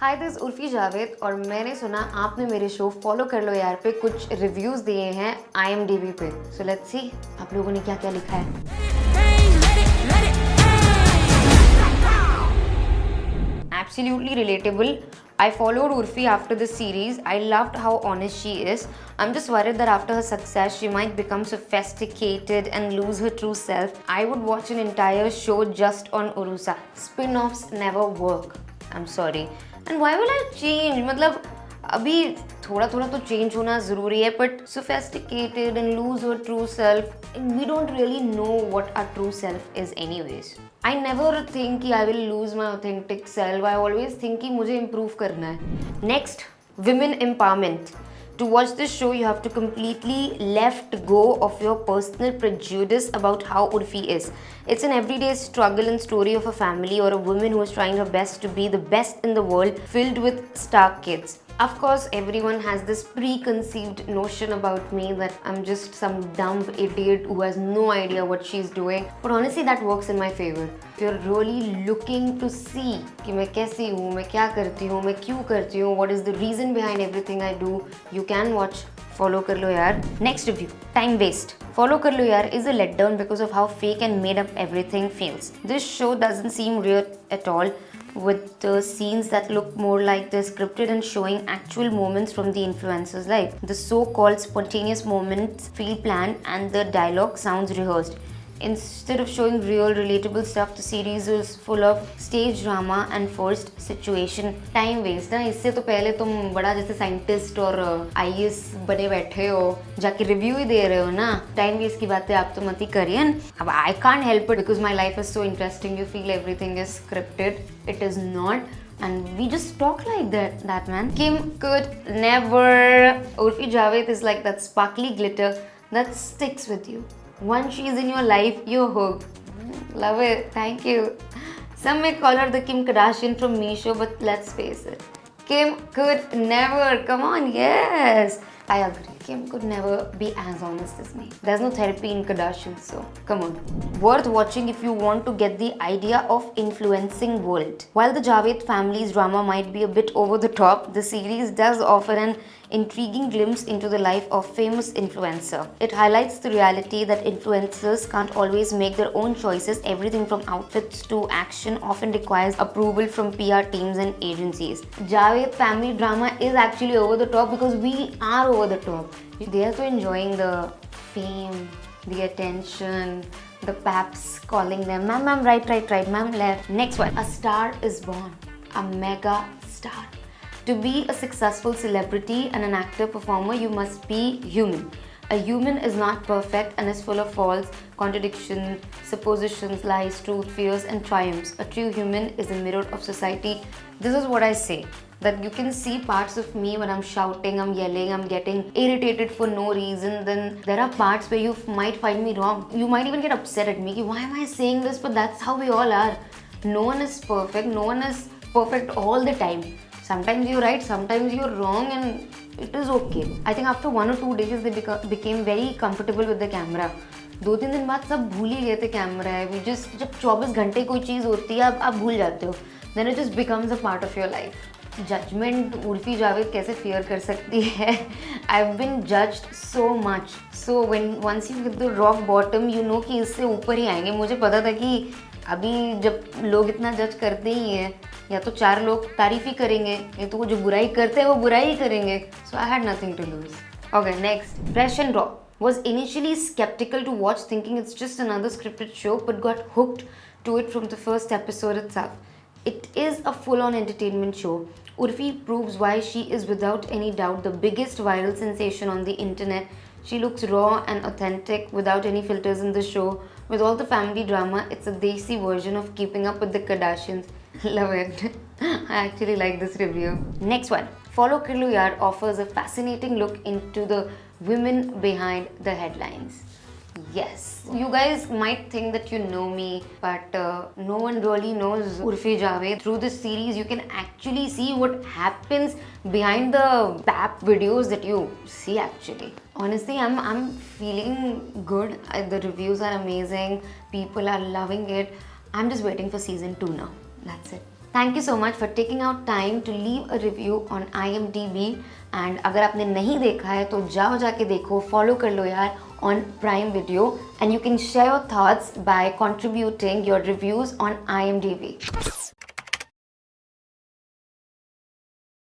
Hi this Urfi Javed और मैंने सुना आपने मेरे शो फॉलो कर लो यार पे कुछ रिव्यूज दिए हैं IMDb पे। सो लेट्स सी आप लोगों ने क्या क्या लिखा है। Absolutely relatable. I followed Urfi after the series. I loved how honest she is. I'm just worried that after her success, she might become sophisticated and lose her true self. I would watch an entire show just on Urusa. Spin-offs never work. I'm sorry. And why will I change? मतलब अभी थोड़ा थोड़ा तो change होना ज़रूरी है, but sophisticated and lose her true self, we don't really know what our true self is anyways. I never think कि I will lose my authentic self. I always think कि मुझे improve करना है. Next, women empowerment. To watch this show, you have to completely left go of your personal prejudice about how Urfi is. It's an everyday struggle and story of a family or a woman who is trying her best to be the best in the world, filled with star kids. Of course, everyone has this preconceived notion about me that I'm just some dumb idiot who has no idea what she's doing. But honestly, that works in my favor. If you're really looking to see कि मैं कैसी हूँ, मैं क्या करती हूँ, मैं क्यों करती हूँ, what is the reason behind everything I do, you can watch Follow कर लो यार. Next review, time waste. Follow कर लो यार is a letdown because of how fake and made up everything feels. This show doesn't seem real at all, with the scenes that look more like they're scripted and showing actual moments from the influencer's life. The so-called spontaneous moments feel planned and the dialogue sounds rehearsed. Instead of showing real relatable stuff, the series is full of stage drama and forced situation. Time waste ना, इससे तो पहले तुम बड़ा जैसे scientist और IAS बने बैठे हो, जाके रिव्यू ही दे रहे हो ना. टाइम वेस्ट की बातें आप तो मत ही करिए. अब I can't help it because my life is so interesting. You feel everything is scripted. It is not. And we just talk like that man. Kim could never. Urfi Javed is like that sparkly glitter that sticks with you. Once she is in your life, you're hooked. Love it. Thank you. Some may call her the Kim Kardashian from Misho, but let's face it. Kim could never. Come on, yes. I agree. Kim could never be as honest as me. There's no therapy in Kardashian, so come on. Worth watching if you want to get the idea of influencing world. While the Javed family's drama might be a bit over the top, the series does offer an intriguing glimpse into the life of famous influencer. It highlights the reality that influencers can't always make their own choices. Everything from outfits to action often requires approval from PR teams and agencies. Javed family drama is actually over the top because we are over the top. They are so enjoying the fame, the attention, the paps calling them, ma'am, right, ma'am, left. Next one, a star is born, a mega star. To be a successful celebrity and an actor performer, you must be human. A human is not perfect and is full of faults, contradictions, suppositions, lies, truth, fears, and triumphs. A true human is a mirror of society. This is what I say. That you can see parts of me when I'm shouting, I'm yelling, I'm getting irritated for no reason. Then there are parts where you might find me wrong. You might even get upset at me. Why am I saying this? But that's how we all are. No one is perfect. No one is perfect all the time. Sometimes you're right, sometimes you're wrong, and it is okay. I think after 1 or 2 days they became very comfortable with the camera. 2-3 दिन बाद सब भूल ही गए थे camera है. We just जब 24 घंटे कोई चीज़ होती है आप भूल जाते हो. Then it just becomes a part of your life. Judgment Urfi Javed कैसे fear कर सकती है? I've been judged so much. So once you hit the rock bottom, you know कि इससे ऊपर ही आएंगे. मुझे पता था कि अभी जब लोग इतना जज करते ही हैं, या तो 4 लोग तारीफ ही करेंगे, या तो वो जो बुराई करते हैं वो बुराई ही करेंगे. So I had nothing to lose. Okay, next. Fresh and Raw. Was initially skeptical to watch, thinking it's just another scripted show, but got hooked to it from the first episode itself. It is a full-on entertainment show. Urfi proves why she is without any doubt the biggest viral sensation on the internet. She looks raw and authentic without any filters in the show. With all the family drama, it's a desi version of Keeping Up with the Kardashians. Love it. I actually like this review. Next one. Follow Kar Lo Yaar offers a fascinating look into the women behind the headlines. Yes, you guys might think that you know me, but no one really knows Urfi Javed. Through this series, you can actually see what happens behind the pap videos that you see actually. Honestly, I'm feeling good. The reviews are amazing. People are loving it. I'm just waiting for season 2 now. That's it. Thank you so much for taking out time to leave a review on IMDb. And अगर आपने नहीं देखा है तो जाओ जाके देखो, follow कर लो यार on Prime Video, and you can share your thoughts by contributing your reviews on IMDb.